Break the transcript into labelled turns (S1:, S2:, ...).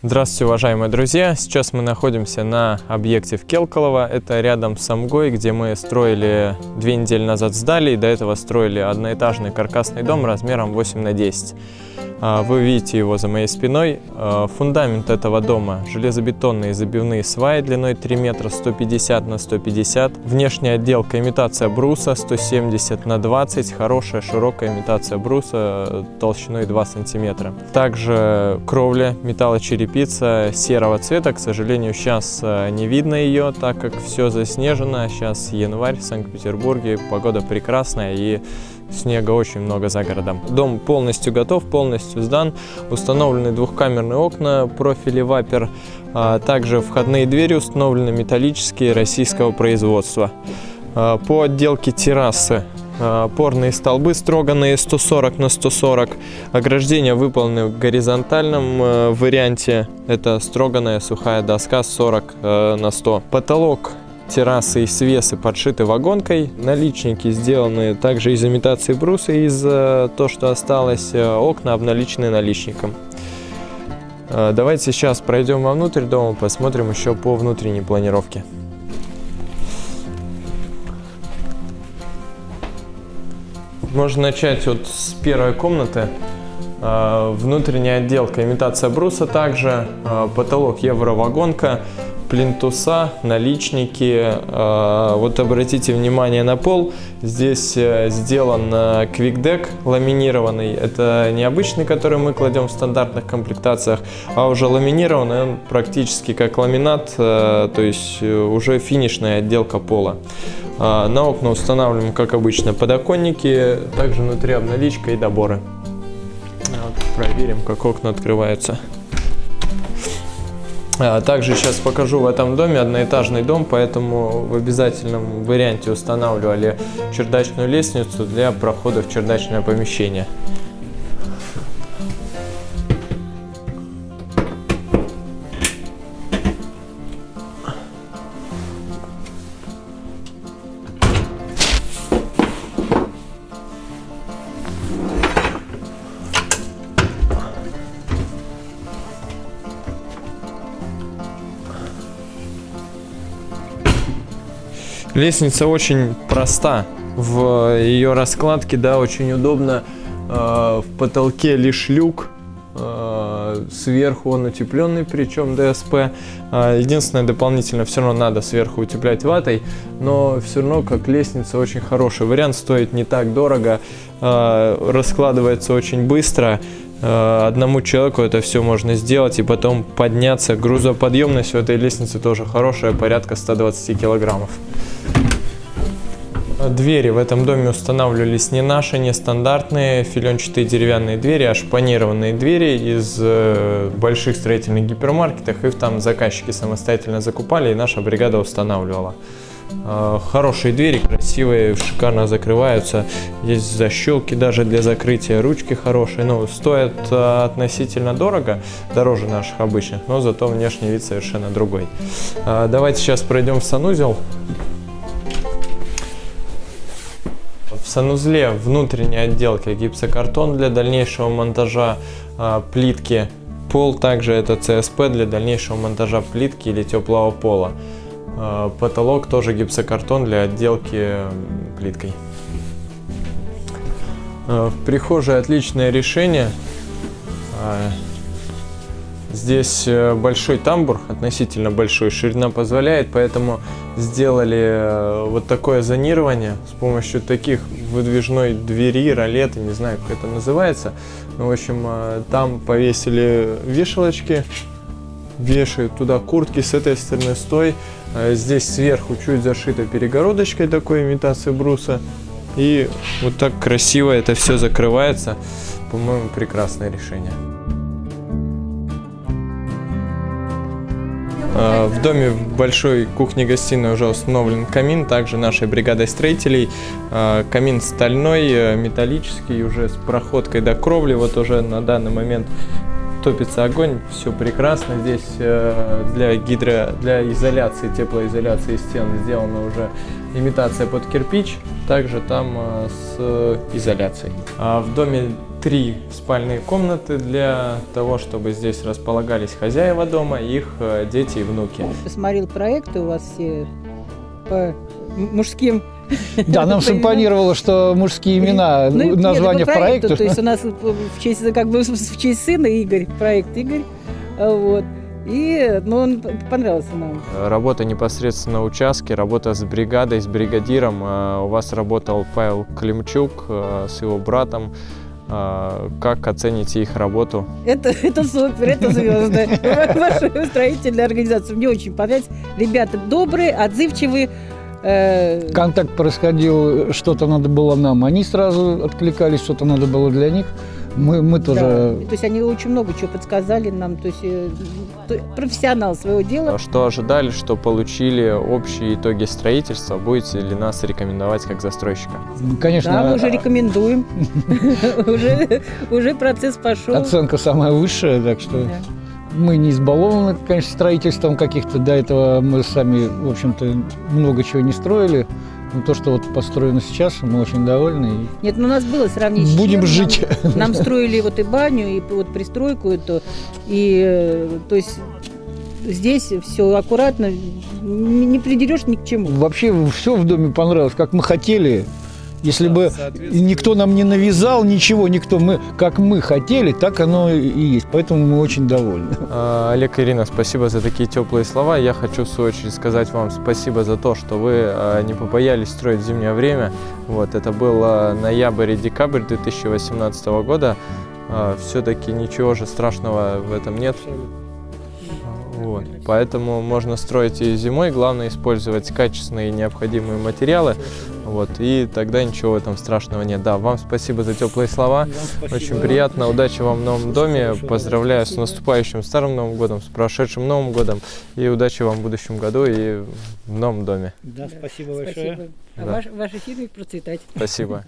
S1: Здравствуйте, уважаемые друзья! Сейчас мы находимся на объекте в Келколово. Это рядом с Самгой, где мы строили 2 недели назад сдали. И до этого строили одноэтажный каркасный дом размером 8 на 10. Вы видите его за моей спиной. Фундамент этого дома – железобетонные забивные сваи длиной 3 метра 150 на 150. Внешняя отделка – имитация бруса 170 на 20. Хорошая широкая имитация бруса толщиной 2 сантиметра. Также кровля металлочерепица серого цвета. К сожалению, сейчас не видно ее, так как все заснежено. Сейчас январь в Санкт-Петербурге, погода прекрасная и снега очень много за городом. Дом полностью готов, полностью сдан. Установлены двухкамерные окна, профили вапер. Также входные двери установлены металлические, российского производства. По отделке террасы опорные столбы строганные 140 на 140. Ограждения выполнены в горизонтальном варианте. Это строганная сухая доска 40 на 100. Потолок террасы и свесы подшиты вагонкой. Наличники сделаны также из имитации бруса, из то, что осталось. Окна обналичены наличником. Давайте сейчас пройдем вовнутрь дома, посмотрим еще по внутренней планировке. Можно начать вот с первой комнаты. Внутренняя отделка, имитация бруса также. Потолок евровагонка. Плинтуса, наличники. Вот обратите внимание на пол. Здесь сделан квикдек ламинированный. Это не обычный, который мы кладем в стандартных комплектациях, а уже ламинированный. Он практически как ламинат, то есть уже финишная отделка пола. На окна устанавливаем, как обычно, подоконники. Также внутри обналичка и доборы. Вот, проверим, как окна открываются. Также сейчас покажу в этом доме одноэтажный дом, поэтому в обязательном варианте устанавливали чердачную лестницу для прохода в чердачное помещение. Лестница очень проста в ее раскладке, да, очень удобно. В потолке лишь люк, сверху он утепленный, причем ДСП. Единственное, дополнительно все равно надо сверху утеплять ватой, но все равно как лестница очень хороший вариант, стоит не так дорого, раскладывается очень быстро. Одному человеку это все можно сделать и потом подняться. Грузоподъемность у этой лестницы тоже хорошая, порядка 120 килограммов. Двери в этом доме устанавливались не наши, не стандартные, филенчатые деревянные двери, а шпанированные двери из больших строительных гипермаркетов. Их там заказчики самостоятельно закупали, и наша бригада устанавливала. Хорошие двери, красивые, шикарно закрываются. Есть защелки даже для закрытия, ручки хорошие. Ну, стоят относительно дорого, дороже наших обычных, но зато внешний вид совершенно другой. Давайте сейчас пройдем в санузел. В санузле внутренняя отделка, гипсокартон для дальнейшего монтажа плитки. Пол также это ЦСП для дальнейшего монтажа плитки или теплого пола. Потолок тоже гипсокартон для отделки плиткой. В прихожей отличное решение. Здесь большой тамбур, относительно большой, ширина позволяет, поэтому сделали вот такое зонирование с помощью таких выдвижной двери, ролеты, не знаю, как это называется. Ну, в общем, там повесили вешалочки, вешают туда куртки, с этой стороны стой. Здесь сверху чуть зашито перегородочкой такой имитации бруса. И вот так красиво это все закрывается. По-моему, прекрасное решение. В доме в большой кухне-гостиной уже установлен камин, также нашей бригадой строителей. Камин стальной, металлический, уже с проходкой до кровли. Вот уже на данный момент топится огонь, все прекрасно. Здесь для изоляции, теплоизоляции стен сделана уже имитация под кирпич. также там с изоляцией. А в доме 3 спальные комнаты для того, чтобы здесь располагались хозяева дома, их дети и внуки.
S2: Посмотрел проекты у вас все по мужским.
S3: Да, нам симпонировало, что мужские имена,
S2: Ну,
S3: название
S2: по проекту,
S3: проекта.
S2: то есть у нас в честь, как бы в честь сына Игорь, проект Игорь. Вот. И, ну, он понравился нам.
S1: Работа непосредственно на участке, работа с бригадой, с бригадиром. У вас работал Павел Климчук с его братом. Как оцените их работу?
S2: Это супер, это звезды. Ваша строительная организация мне очень понравилась. Ребята добрые, отзывчивые.
S3: Контакт происходил, что-то надо было нам. Они сразу откликались, что-то надо было для них. Мы тоже...
S2: Да. То есть они очень много чего подсказали нам. То есть профессионал своего дела.
S1: Что ожидали, что получили общие итоги строительства? Будете ли нас рекомендовать как застройщика?
S3: Конечно,
S2: Да, мы уже рекомендуем. Уже процесс пошел.
S3: оценка самая высшая, так что... Мы не избалованы, конечно, строительством каких-то. До этого мы сами, в общем-то, много чего не строили. Но то, что вот построено сейчас, мы очень довольны.
S2: Нет, ну у нас было сравнение с
S3: Будем
S2: чем.
S3: жить.
S2: Нам строили вот и баню, и вот пристройку эту. И, то есть, здесь все аккуратно, не придерешь ни к чему.
S3: Вообще все в доме понравилось, как мы хотели. Если бы никто нам не навязал, ничего, никто, как мы хотели, так оно и есть. Поэтому мы очень довольны.
S1: Олег и Ирина, спасибо за такие теплые слова. Я хочу, в свою очередь, сказать вам спасибо за то, что вы не побоялись строить в зимнее время. Вот, это был ноябрь и декабрь 2018 года. Все-таки ничего же страшного в этом нет. Вот. Поэтому можно строить и зимой, главное использовать качественные и необходимые материалы, вот, и тогда ничего в этом страшного нет. Да, вам спасибо за теплые слова, очень приятно, удачи вам в новом доме, поздравляю с наступающим Старым Новым годом, с прошедшим Новым годом, и удачи вам в будущем году и в новом доме.
S3: Да, спасибо большое.
S2: Спасибо. А вашей фирме процветать.
S1: Спасибо.